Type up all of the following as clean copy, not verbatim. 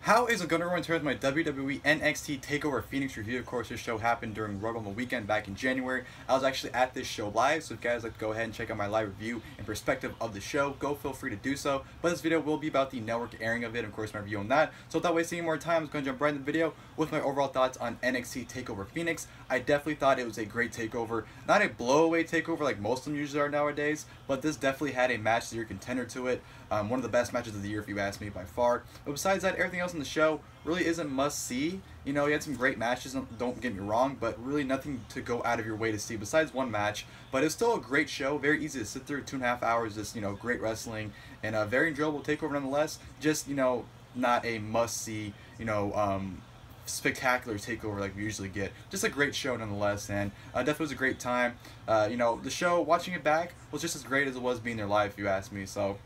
How is it going to run in terms of my WWE NXT TakeOver Phoenix review? Of course, this show happened during Royal Rumble weekend back in January. I was actually at this show live, so if you guys like to go ahead and check out my live review and perspective of the show, feel free to do so. But this video will be about the network airing of it, and of course my review on that. So without wasting any more time, I'm going to jump right into the video with my overall thoughts on NXT TakeOver Phoenix. I definitely thought it was a great takeover. Not a blowaway takeover like most of them usually are nowadays, but this definitely had a match of the year contender to it. One of the best matches of the year if you ask me by far. But besides that, everything else in the show really isn't must-see. You know, you had some great matches, don't get me wrong, but really nothing to go out of your way to see besides one match. But it's still a great show, very easy to sit through, 2.5 hours, just, you know, great wrestling, and a very enjoyable takeover nonetheless. Just, you know, not a must-see, you know, spectacular takeover like we usually get. Just a great show nonetheless, and definitely was a great time. You know, the show, watching it back, was just as great as it was being there live, if you ask me. So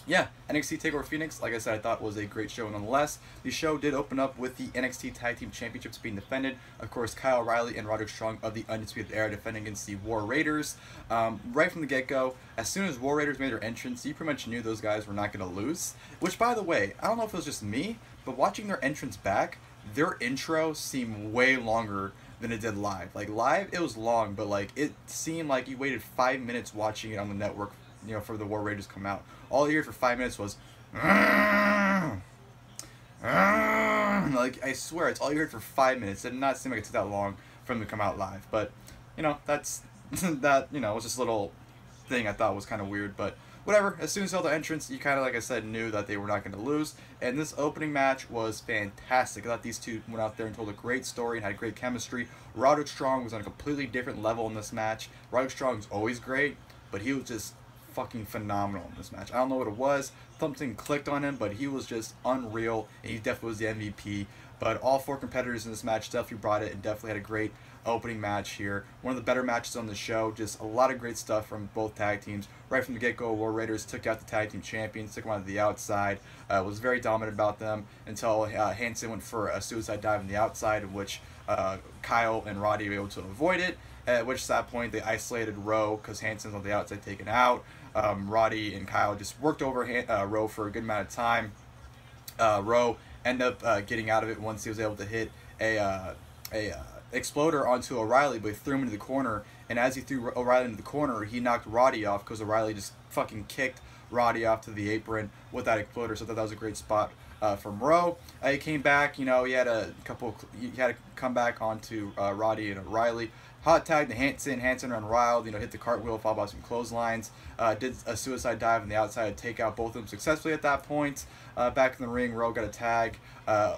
yeah, NXT TakeOver Phoenix, like I said, I thought was a great show nonetheless. The show did open up with the NXT Tag Team Championships being defended. Of course, Kyle O'Reilly and Roderick Strong of the Undisputed Era defending against the War Raiders. Right from the get-go, as soon as War Raiders made their entrance, you pretty much knew those guys were not going to lose. Which, by the way, I don't know if it was just me, but watching their entrance back, their intro seemed way longer than it did live. Like, live, it was long, but, like, it seemed like you waited 5 minutes watching it on the network, you know, for the War Raiders to come out. All you heard for 5 minutes was, like, I swear, it's all you heard for 5 minutes. It did not seem like it took that long for them to come out live. But, you know, that's, that, you know, was just a little thing I thought was kind of weird. But whatever, as soon as you saw the entrance, you kind of, like I said, knew that they were not going to lose. And this opening match was fantastic. I thought these two went out there and told a great story and had great chemistry. Roderick Strong was on a completely different level in this match. Roderick Strong is always great, but he was just fucking phenomenal in this match. I don't know what it was. Something clicked on him, but he was just unreal, and he definitely was the MVP. But all four competitors in this match definitely brought it and definitely had a great opening match here. One of the better matches on the show. Just a lot of great stuff from both tag teams. Right from the get-go, War Raiders took out the tag team champions, took them out to the outside. Was very dominant about them until Hanson went for a suicide dive on the outside, in which Kyle and Roddy were able to avoid it. At which that point they isolated Rowe because Hanson's on the outside taken out. Roddy and Kyle just worked over Rowe for a good amount of time. Rowe ended up getting out of it once he was able to hit a exploder onto O'Reilly, but he threw him into the corner. And as he threw O'Reilly into the corner, he knocked Roddy off because O'Reilly just fucking kicked Roddy off to the apron with that exploder. So I thought that was a great spot from Rowe. He came back, you know, he had a come back onto Roddy and O'Reilly. Hot tag to Hanson ran wild, you know, hit the cartwheel, followed by some clotheslines. Did a suicide dive on the outside to take out both of them successfully at that point. Back in the ring, Rowe got a tag.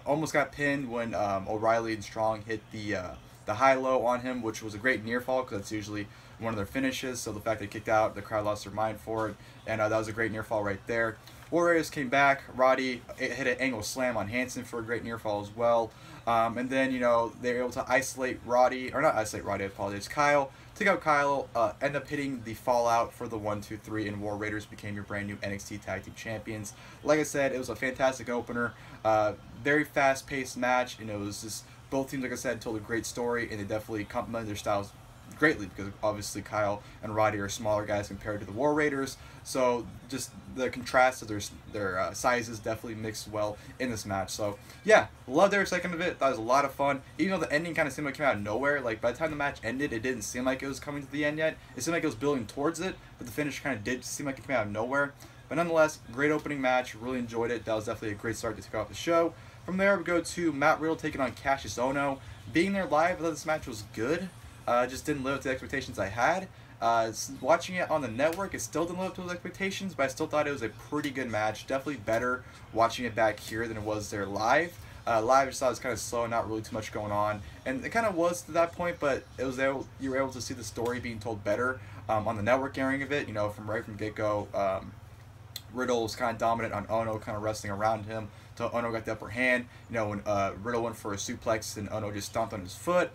Almost got pinned when O'Reilly and Strong hit the high-low on him, which was a great near fall because that's usually one of their finishes. So the fact they kicked out, the crowd lost their mind for it, and that was a great near fall right there. Warriors came back. Roddy hit an angle slam on Hanson for a great near fall as well. And then, you know, they were able to isolate Roddy, or not isolate Roddy, I apologize, Kyle. Took out Kyle, end up hitting the fallout for the 1-2-3, and War Raiders became your brand new NXT Tag Team Champions. Like I said, it was a fantastic opener. Very fast-paced match, and it was just, both teams, like I said, told a great story, and they definitely complemented their styles greatly because obviously Kyle and Roddy are smaller guys compared to the War Raiders. So just the contrast of their sizes definitely mixed well in this match. So yeah, loved every second of it. That was a lot of fun. Even though the ending kind of seemed like it came out of nowhere, like by the time the match ended, it didn't seem like it was coming to the end yet. It seemed like it was building towards it, but the finish kind of did seem like it came out of nowhere. But nonetheless, great opening match. Really enjoyed it. That was definitely a great start to kick off the show. From there, we go to Matt Riddle taking on Kassius Ohno. Being there live, I thought this match was good. Just didn't live up to the expectations I had. Watching it on the network, it still didn't live up to those expectations, but I still thought it was a pretty good match. Definitely better watching it back here than it was there live. Live, I just thought it was kind of slow, not really too much going on. And it kind of was to that point, but it was you were able to see the story being told better on the network airing of it. You know, from get-go, Riddle was kind of dominant on Ohno, kind of wrestling around him until Ohno got the upper hand. You know, when Riddle went for a suplex and Ohno just stomped on his foot.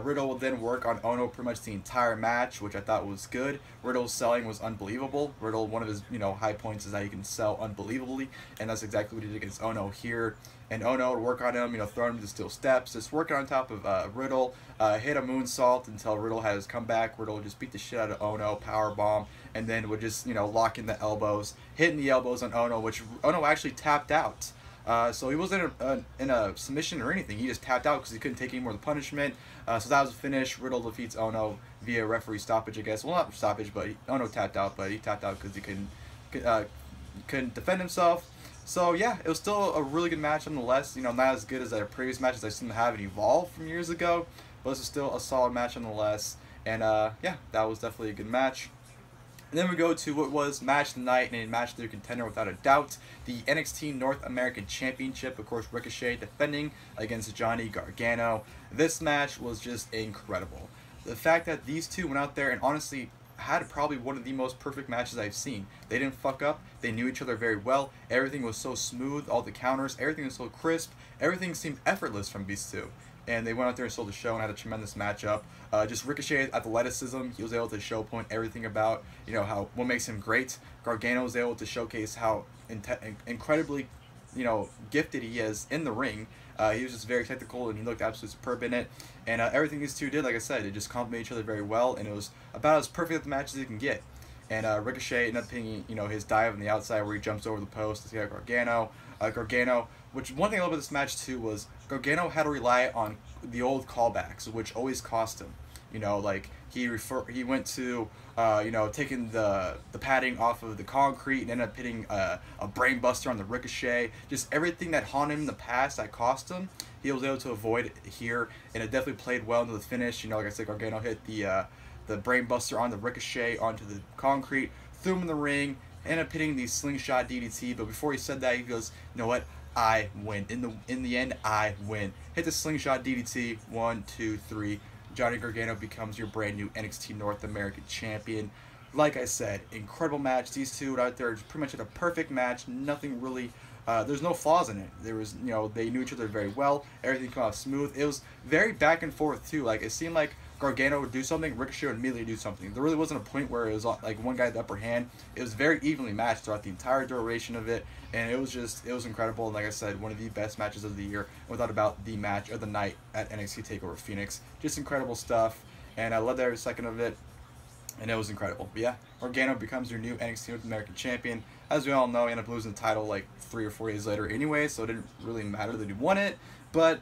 Riddle would then work on Ohno pretty much the entire match, which I thought was good. Riddle's selling was unbelievable. Riddle, one of his high points is that he can sell unbelievably, and that's exactly what he did against Ohno here. And Ohno would work on him, throw him to steel steps, just working on top of Riddle, hit a moonsault until Riddle had his comeback. Riddle would just beat the shit out of Ohno, powerbomb, and then would just lock in the elbows, hitting the elbows on Ohno, which Ohno actually tapped out. So he wasn't in a submission or anything. He just tapped out because he couldn't take any more of the punishment. So that was the finish. Riddle defeats Ohno via referee stoppage, I guess. Well, not stoppage, but Ohno tapped out. But he tapped out because he couldn't defend himself. So yeah, it was still a really good match nonetheless. You know, not as good as their previous matches I've seen them have it evolve from years ago, but this is still a solid match nonetheless. And yeah, that was definitely a good match. And then we go to what was match of the night and a match of their contender without a doubt, the NXT North American Championship. Of course, Ricochet defending against Johnny Gargano. This match was just incredible. The fact that these two went out there and honestly had probably one of the most perfect matches I've seen. They didn't fuck up. They knew each other very well. Everything was so smooth. All the counters, everything was so crisp. Everything seemed effortless from these two. And they went out there and sold the show and had a tremendous matchup. Just Ricochet's athleticism, he was able to show point everything about, you know, how what makes him great. Gargano was able to showcase how incredibly, you know, gifted he is in the ring. He was just very technical and he looked absolutely superb in it. And everything these two did, like I said, it just complemented each other very well, and it was about as perfect a match as you can get. And Ricochet ended up hitting, you know, his dive on the outside where he jumps over the post to get Gargano. Gargano, which one thing I love about this match too was Gargano had to rely on the old callbacks, which always cost him. You know, like he went to you know, taking the padding off of the concrete and ended up hitting a brain buster on the Ricochet. Just everything that haunted him in the past that cost him, he was able to avoid here, and it definitely played well into the finish. You know, like I said, Gargano hit the brain buster on the Ricochet onto the concrete, threw him in the ring, ended up hitting the slingshot DDT. But before he said that, he goes, "You know what? I win. In the end, I win." Hit the slingshot DDT. 1, 2, 3. Johnny Gargano becomes your brand new NXT North American Champion. Like I said, incredible match. These two out there pretty much had a perfect match. Nothing really, there's no flaws in it. There was, you know, they knew each other very well. Everything came out smooth. It was very back and forth too. Like it seemed like Gargano would do something, Ricochet would immediately do something. There really wasn't a point where it was like one guy had the upper hand. It was very evenly matched throughout the entire duration of it, and it was incredible. And like I said, one of the best matches of the year, without about the match of the night at NXT TakeOver Phoenix. Just incredible stuff, and I loved every second of it, and it was incredible. But yeah, Gargano becomes your new NXT North American Champion. As we all know, he ended up losing the title like 3 or 4 days later anyway, so it didn't really matter that he won it. But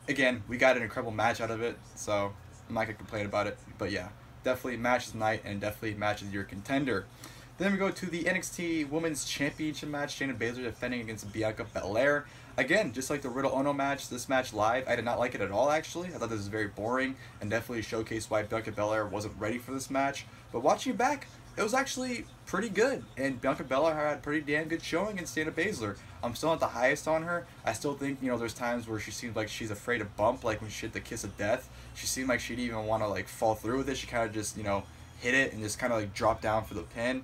again, we got an incredible match out of it, so I'm not going to complain about it. But yeah, definitely match of the night and definitely match of your contender. Then we go to the NXT Women's Championship match. Shayna Baszler defending against Bianca Belair. Again, just like the Riddle Ohno match, this match live, I did not like it at all actually. I thought this was very boring and definitely showcased why Bianca Belair wasn't ready for this match. But watching it back, it was actually pretty good. And Bianca Belair had a pretty damn good showing against Shayna Baszler. I'm still not the highest on her. I still think, you know, there's times where she seems like she's afraid to bump, like when she hit the kiss of death. She seemed like she'd even want to like fall through with it. She kind of just, you know, hit it and just kind of like drop down for the pin.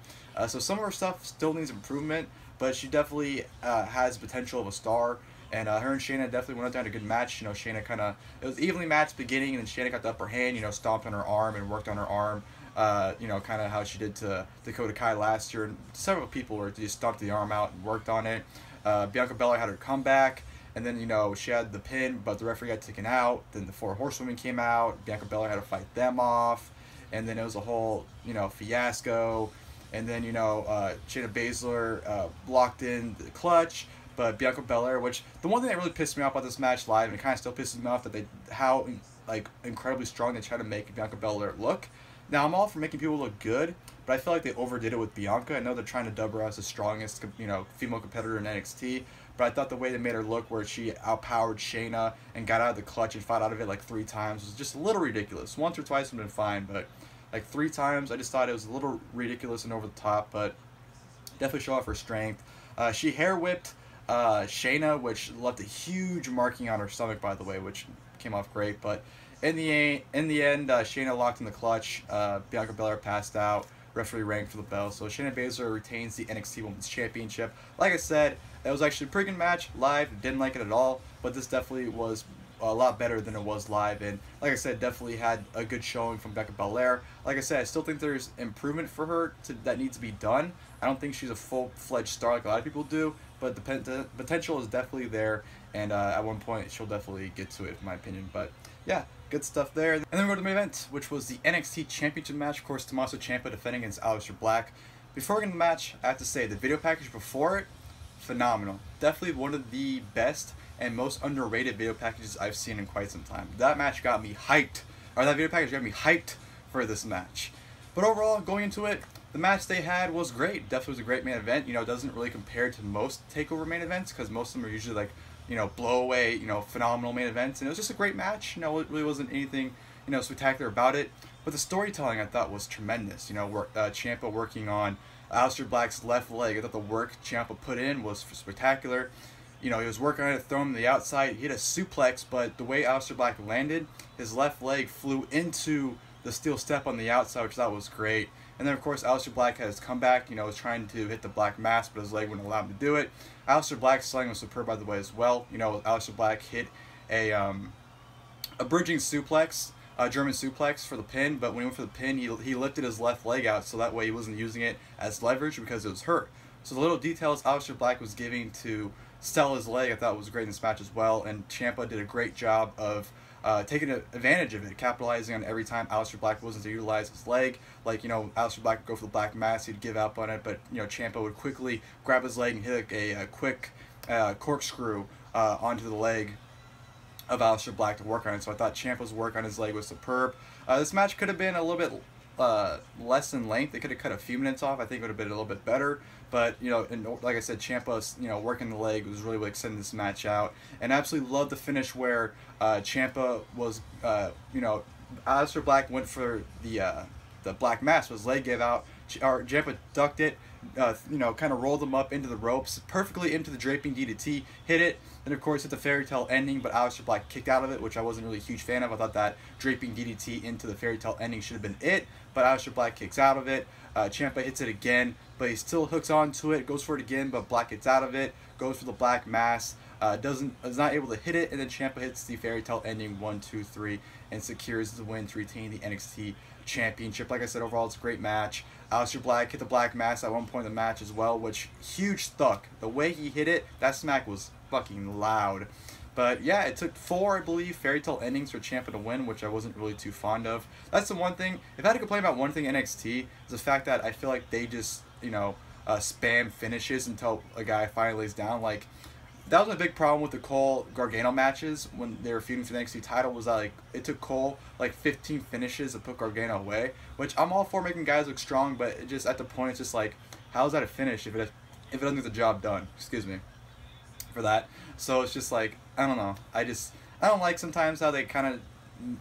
So some of her stuff still needs improvement, but she definitely has potential of a star. And her and Shayna definitely went out there in a good match. You know, Shayna kind of, it was evenly matched beginning, and then Shayna got the upper hand, you know, stomped on her arm and worked on her arm. You know, kind of how she did to Dakota Kai last year. And several people were just stomped the arm out and worked on it. Bianca Belair had her comeback, and then, you know, she had the pin, but the referee got taken out. Then the 4 Horsewomen came out. Bianca Belair had to fight them off. And then it was a whole, you know, fiasco. And then, you know, Shayna Baszler blocked in the clutch. But Bianca Belair, which the one thing that really pissed me off about this match live, and it kind of still pisses me off, that how like incredibly strong they try to make Bianca Belair look. Now I'm all for making people look good, but I feel like they overdid it with Bianca. I know they're trying to dub her as the strongest, you know, female competitor in NXT, but I thought the way they made her look, where she outpowered Shayna and got out of the clutch and fought out of it like 3 times, was just a little ridiculous. Once or twice would have been fine, but like 3 times, I just thought it was a little ridiculous and over the top. But definitely show off her strength. She hair whipped Shayna, which left a huge marking on her stomach, by the way, which came off great. But in the end, Shayna locked in the clutch. Bianca Belair passed out. Referee rang for the bell. So Shayna Baszler retains the NXT Women's Championship. Like I said, it was actually a pretty good match live. Didn't like it at all, but this definitely was a lot better than it was live. And like I said, definitely had a good showing from Bianca Belair. Like I said, I still think there's improvement for her that needs to be done. I don't think she's a full-fledged star like a lot of people do, but the potential is definitely there, and at one point she'll definitely get to it, in my opinion. But yeah, good stuff there. And then we go to the main event, which was the NXT Championship match. Of course, Tommaso Ciampa defending against Aleister Black. Before we get into the match, I have to say the video package before it, phenomenal. Definitely one of the best and most underrated video packages I've seen in quite some time. That match got me hyped, or that video package got me hyped for this match. But overall, going into it, the match they had was great. Definitely was a great main event. You know, it doesn't really compare to most TakeOver main events because most of them are usually like, you know, blow away, you know, phenomenal main events. And it was just a great match. You know, it really wasn't anything, you know, spectacular about it. But the storytelling I thought was tremendous. You know, Ciampa working on Aleister Black's left leg. I thought the work Ciampa put in was spectacular. You know, he was working on it, throwing him to the outside. He hit a suplex, but the way Aleister Black landed, his left leg flew into the steel step on the outside, which I thought was great. And then, of course, Aleister Black has come back, you know, was trying to hit the Black Mass, but his leg wouldn't allow him to do it. Aleister Black's selling was superb, by the way, as well. You know, Aleister Black hit a bridging suplex, a German suplex for the pin, but when he went for the pin, he lifted his left leg out, so that way he wasn't using it as leverage because it was hurt. So the little details Aleister Black was giving to sell his leg, I thought was great in this match as well, and Ciampa did a great job of taking advantage of it, capitalizing on every time Aleister Black wasn't to utilize his leg. Like, you know, Aleister Black would go for the Black Mass, he'd give up on it, but, you know, Ciampa would quickly grab his leg and hit a quick corkscrew onto the leg of Aleister Black to work on it. So I thought Ciampa's work on his leg was superb. This match could have been a little bit less in length. They could have cut a few minutes off. I think it would have been a little bit better. But, you know, and like I said, Ciampa's, you know, working the leg was really extending this match out. And I absolutely loved the finish where Ciampa was, you know, Aleister Black went for the Black Mass. His leg gave out. Ciampa ducked it, you know, kind of rolled him up into the ropes, perfectly into the draping DDT, hit it, then of course hit the fairy tale ending, but Aleister Black kicked out of it, which I wasn't really a huge fan of. I thought that draping DDT into the fairy tale ending should have been it, but Aleister Black kicks out of it. Ciampa hits it again, but he still hooks onto it, goes for it again, but Black gets out of it, goes for the Black Mass, is not able to hit it, and then Ciampa hits the fairy tale ending 1, 2, 3, and secures the win to retain the NXT Championship. Like I said, overall it's a great match. Aleister Black hit the Black Mass at one point in the match as well, which huge stuck. The way he hit it, that smack was fucking loud. But yeah, it took 4, I believe, fairy tale endings for Ciampa to win, which I wasn't really too fond of. That's the one thing. If I had to complain about one thing NXT, is the fact that I feel like they just, you know, spam finishes until a guy finally lays down. Like, that was a big problem with the Cole Gargano matches when they were feuding for the NXT title, was that, like, it took Cole like 15 finishes to put Gargano away, which I'm all for making guys look strong, but it just, at the point, it's just like, how is that a finish if it doesn't get the job done? Excuse me for that. So it's just like, I don't know. I don't like sometimes how they kind of,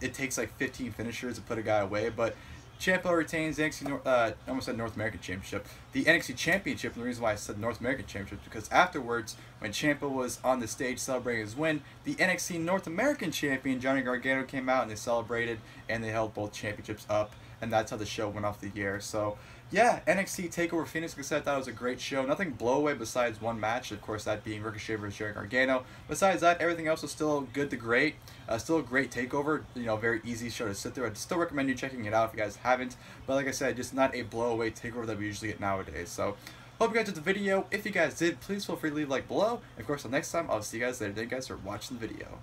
it takes like 15 finishers to put a guy away, but Ciampa retains the NXT, I almost said North American Championship, the NXT Championship, and the reason why I said North American Championship is because afterwards, when Ciampa was on the stage celebrating his win, the NXT North American Champion, Johnny Gargano, came out and they celebrated, and they held both championships up, and that's how the show went off the air. So, yeah, NXT TakeOver Phoenix, like I said, I thought it was a great show. Nothing blow away besides one match, of course, that being Ricochet versus Johnny Gargano. Besides that, everything else was still good to great. Still a great TakeOver, you know, very easy show to sit through. I'd still recommend you checking it out if you guys haven't. But like I said, just not a blow away TakeOver that we usually get nowadays. So, hope you guys enjoyed the video. If you guys did, please feel free to leave a like below. And of course, until next time, I'll see you guys later. Thank you guys for watching the video.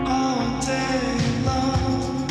All day long,